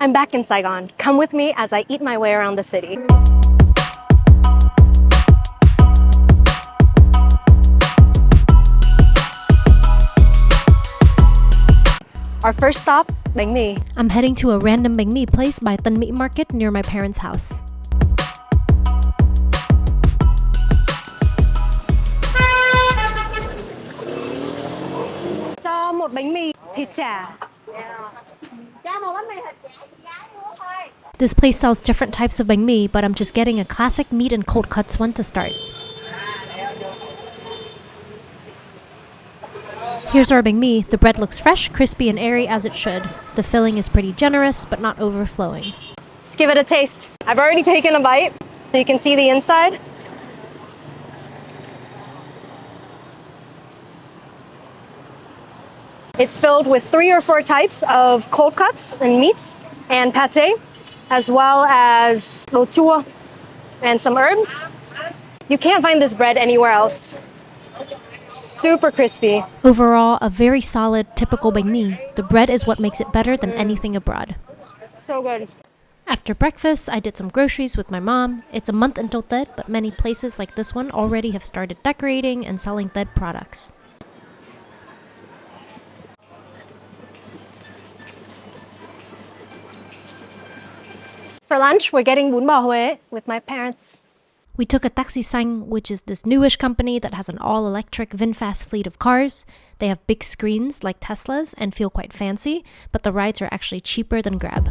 I'm back in Saigon. Come with me as I eat my way around the city. Our first stop, bánh mì. I'm heading to a random bánh mì place by Tân Mỹ Market near my parents' house. Cho một bánh mì thịt chả. This place sells different types of bánh mì, but I'm just getting a classic meat and cold cuts one to start. Here's our bánh mì. The bread looks fresh, crispy, and airy as it should. The filling is pretty generous, but not overflowing. Let's give it a taste. I've already taken a bite, so you can see the inside. It's filled with 3 or 4 types of cold cuts and meats and pate, as well as đồ chua and some herbs. You can't find this bread anywhere else. Super crispy. Overall, a very solid, typical bánh mì. The bread is what makes it better than anything abroad. So good. After breakfast, I did some groceries with my mom. It's a month until Tết, but many places like this one already have started decorating and selling Tết products. For lunch, we're getting bún bò Huế with my parents. We took a taxi xanh, which is this newish company that has an all-electric VinFast fleet of cars. They have big screens like Teslas and feel quite fancy, but the rides are actually cheaper than Grab.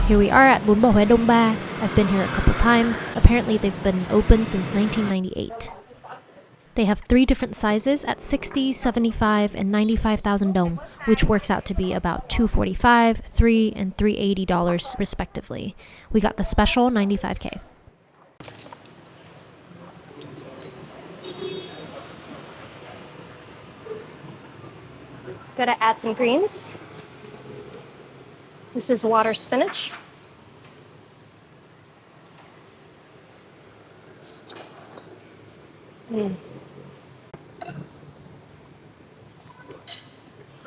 Here we are at bún bò Huế Đông Ba. I've been here a couple times. Apparently they've been open since 1998. They have 3 different sizes at 60, 75, and 95,000 dong, which works out to be about $245, $3, and $380 respectively. We got the special 95K. Gotta add some greens. This is water spinach.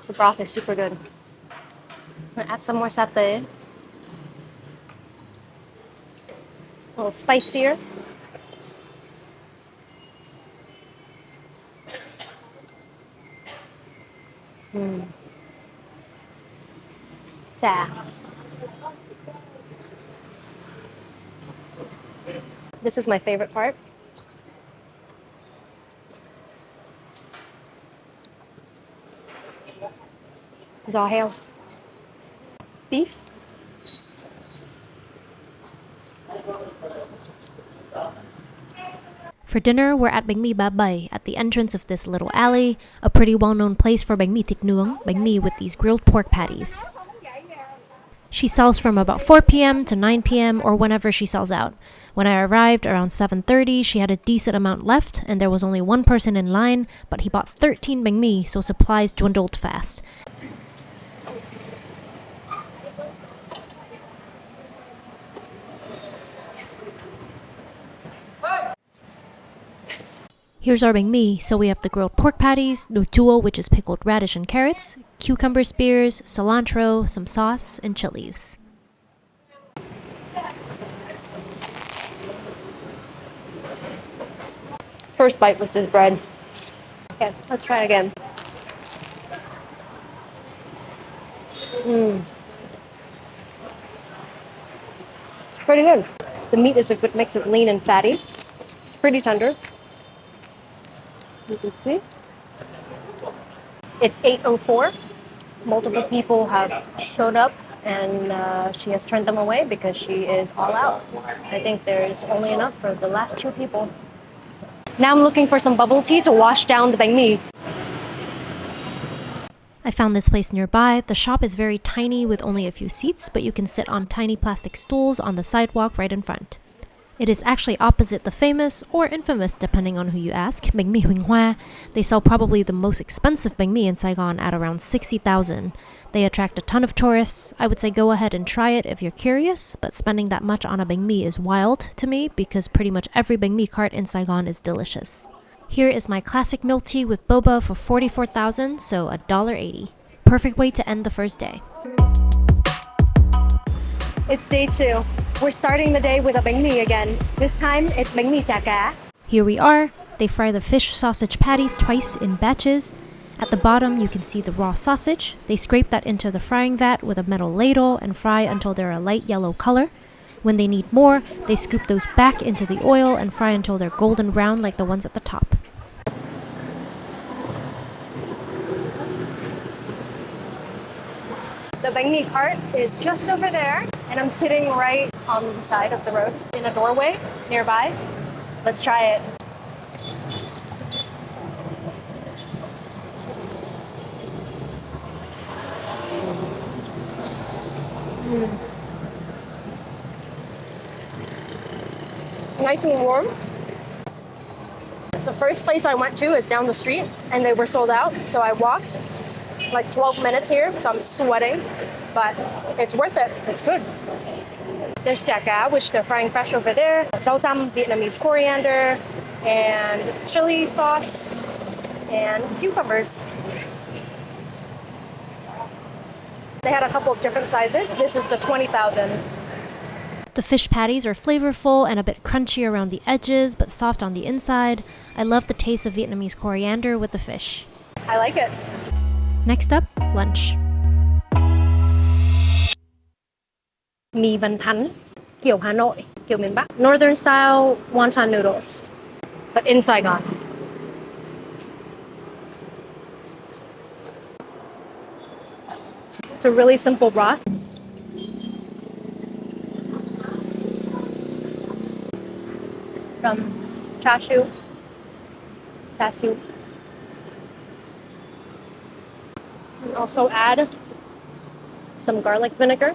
The broth is super good. I'm gonna add some more satay. A little spicier. Chả. This is my favorite part. Giò heo. Beef. For dinner, we're at Bánh mì Ba Bảy at the entrance of this little alley, a pretty well-known place for bánh mì thịt nướng, bánh mì with these grilled pork patties. She sells from about 4 p.m. to 9 p.m. or whenever she sells out. When I arrived around 7:30, she had a decent amount left and there was only one person in line, but he bought 13 bánh mì, so supplies dwindled fast. Here's our bánh mì. So we have the grilled pork patties, đồ chua, which is pickled radish and carrots, cucumber spears, cilantro, some sauce, and chilies. First bite with this bread. Okay, let's try it again. It's pretty good. The meat is a good mix of lean and fatty. It's pretty tender. You can see. It's 8:04. Multiple people have showed up and she has turned them away because she is all out. I think there's only enough for the last 2 people. Now I'm looking for some bubble tea to wash down the bánh mì. I found this place nearby. The shop is very tiny with only a few seats, but you can sit on tiny plastic stools on the sidewalk right in front. It is actually opposite the famous, or infamous depending on who you ask, bánh mì Huỳnh Hoa. They sell probably the most expensive bánh mì in Saigon at around 60,000. They attract a ton of tourists. I would say go ahead and try it if you're curious, but spending that much on a bánh mì is wild to me because pretty much every bánh mì cart in Saigon is delicious. Here is my classic milk tea with boba for 44,000, so $1.80. Perfect way to end the first day. It's day 2. We're starting the day with a bánh mì again. This time, it's bánh mì chả cá. Here we are. They fry the fish sausage patties twice in batches. At the bottom, you can see the raw sausage. They scrape that into the frying vat with a metal ladle and fry until they're a light yellow color. When they need more, they scoop those back into the oil and fry until they're golden brown like the ones at the top. The bánh mì cart is just over there, and I'm sitting right on the side of the road in a doorway nearby. Let's try it. Nice and warm. The first place I went to is down the street, and they were sold out, so I walked like 12 minutes here, so I'm sweating, but it's worth it. It's good. There's chả cá, which they're frying fresh over there. Rau răm, Vietnamese coriander, and chili sauce, and cucumbers. They had a couple of different sizes. This is the 20,000. The fish patties are flavorful and a bit crunchy around the edges, but soft on the inside. I love the taste of Vietnamese coriander with the fish. I like it. Next up, lunch. Mì Văn Thắn, kiểu Hà Nội, kiểu miền Bắc. Northern style wonton noodles, but in Saigon. It's a really simple broth. From char siu, sa siu. And also add some garlic vinegar.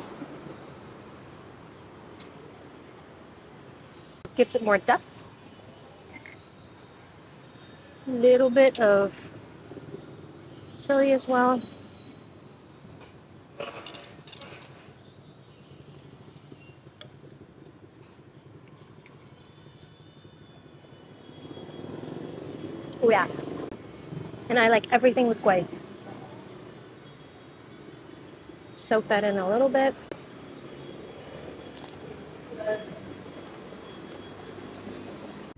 Gives it more depth. A little bit of chili as well. Oh yeah. And I like everything with guay. Soak that in a little bit.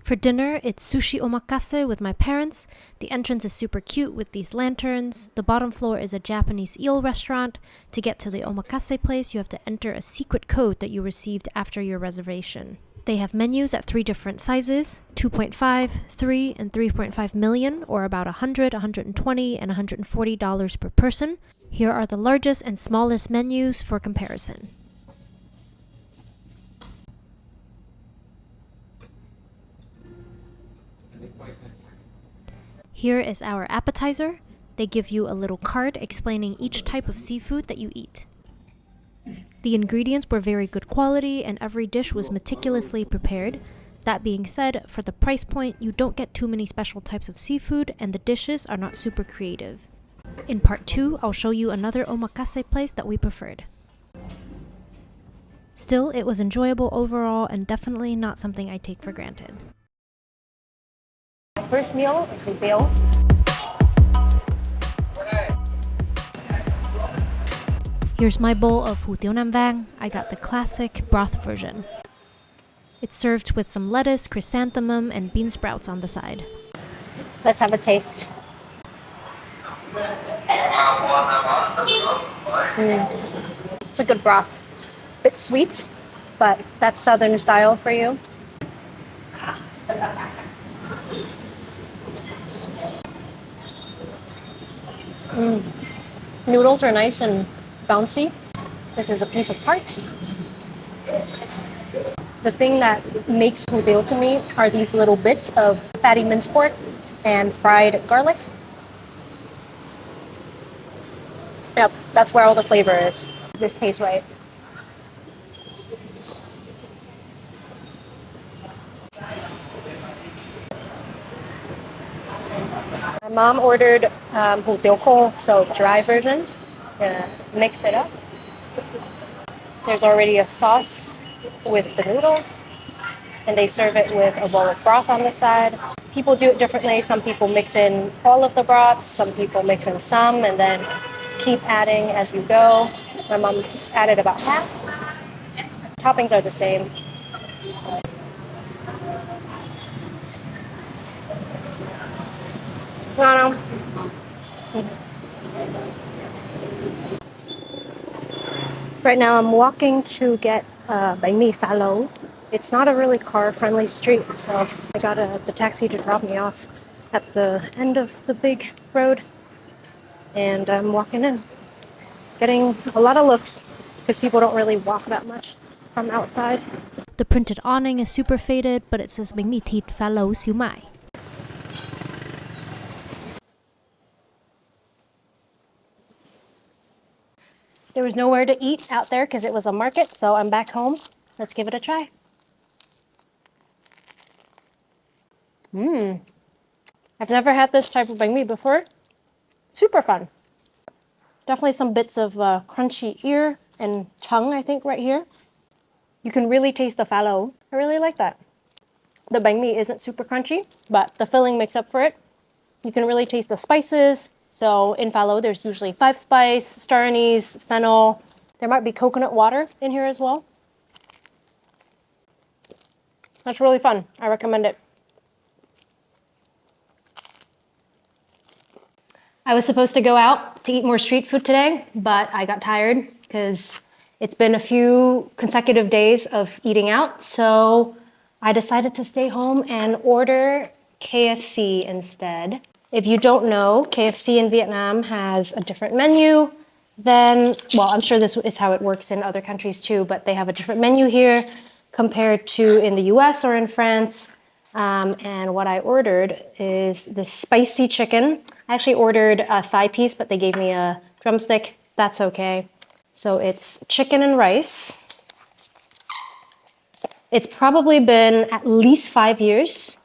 For dinner, it's sushi omakase with my parents. The entrance is super cute with these lanterns. The bottom floor is a Japanese eel restaurant. To get to the omakase place, you have to enter a secret code that you received after your reservation. They have menus at 3 different sizes, 2.5, 3, and 3.5 million, or about $100, $120, and $140 per person. Here are the largest and smallest menus for comparison. Here is our appetizer. They give you a little card explaining each type of seafood that you eat. The ingredients were very good quality and every dish was meticulously prepared. That being said, for the price point, you don't get too many special types of seafood and the dishes are not super creative. In part 2, I'll show you another omakase place that we preferred. Still, it was enjoyable overall and definitely not something I take for granted. First meal is with Tiếu. Here's my bowl of hủ tiếu Nam Vang. I got the classic broth version. It's served with some lettuce, chrysanthemum, and bean sprouts on the side. Let's have a taste. It's a good broth. Bit sweet, but that's southern style for you. Noodles are nice and bouncy. This is a piece of tart. The thing that makes hủ tiếu to me are these little bits of fatty minced pork and fried garlic. Yep, that's where all the flavor is. This tastes right. My mom ordered hủ tiếu khô, so dry version. Gonna mix it up. There's already a sauce with the noodles, and they serve it with a bowl of broth on the side. People do it differently. Some people mix in all of the broths, some people mix in some and then keep adding as you go. My mom just added about half. Toppings are the same. No. Right now I'm walking to get bánh mì phá lấu. It's not a really car-friendly street, so I got the taxi to drop me off at the end of the big road. And I'm walking in, getting a lot of looks because people don't really walk that much from outside. The printed awning is super faded, but it says bánh mì thịt phá lấu xíu mại. There was nowhere to eat out there because it was a market, so I'm back home. Let's give it a try. I've never had this type of bánh mì before. Super fun. Definitely some bits of crunchy ear and tongue, I think, right here. You can really taste the phá lấu. I really like that. The bánh mì isn't super crunchy, but the filling makes up for it. You can really taste the spices. So in phá lấu, there's usually 5-spice, star anise, fennel. There might be coconut water in here as well. That's really fun. I recommend it. I was supposed to go out to eat more street food today, but I got tired because it's been a few consecutive days of eating out. So I decided to stay home and order KFC instead. If you don't know, KFC in Vietnam has a different menu than, well, I'm sure this is how it works in other countries too, but they have a different menu here compared to in the US or in France. And what I ordered is this spicy chicken. I actually ordered a thigh piece, but they gave me a drumstick. That's okay. So it's chicken and rice. It's probably been at least 5 years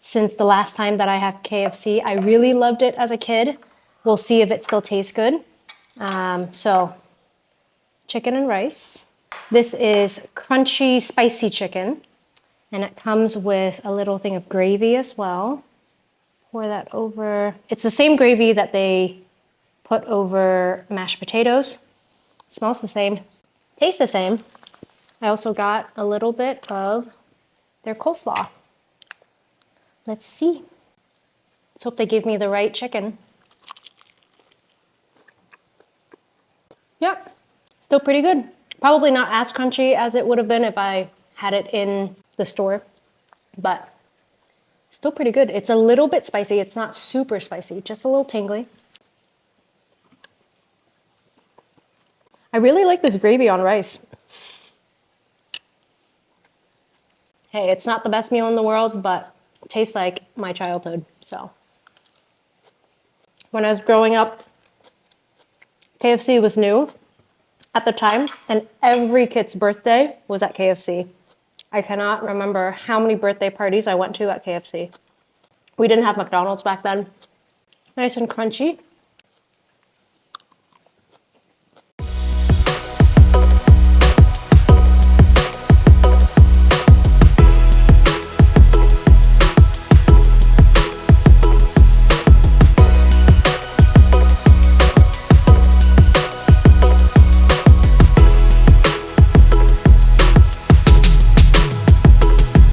since the last time that I had KFC. I really loved it as a kid. We'll see if it still tastes good. So chicken and rice. This is crunchy, spicy chicken. And it comes with a little thing of gravy as well. Pour that over. It's the same gravy that they put over mashed potatoes. It smells the same, tastes the same. I also got a little bit of their coleslaw. Let's see. Let's hope they give me the right chicken. Yep, still pretty good. Probably not as crunchy as it would have been if I had it in the store, but still pretty good. It's a little bit spicy. It's not super spicy, just a little tingly. I really like this gravy on rice. Hey, it's not the best meal in the world, but it tastes like my childhood, so. When I was growing up, KFC was new at the time, and every kid's birthday was at KFC. I cannot remember how many birthday parties I went to at KFC. We didn't have McDonald's back then. Nice and crunchy.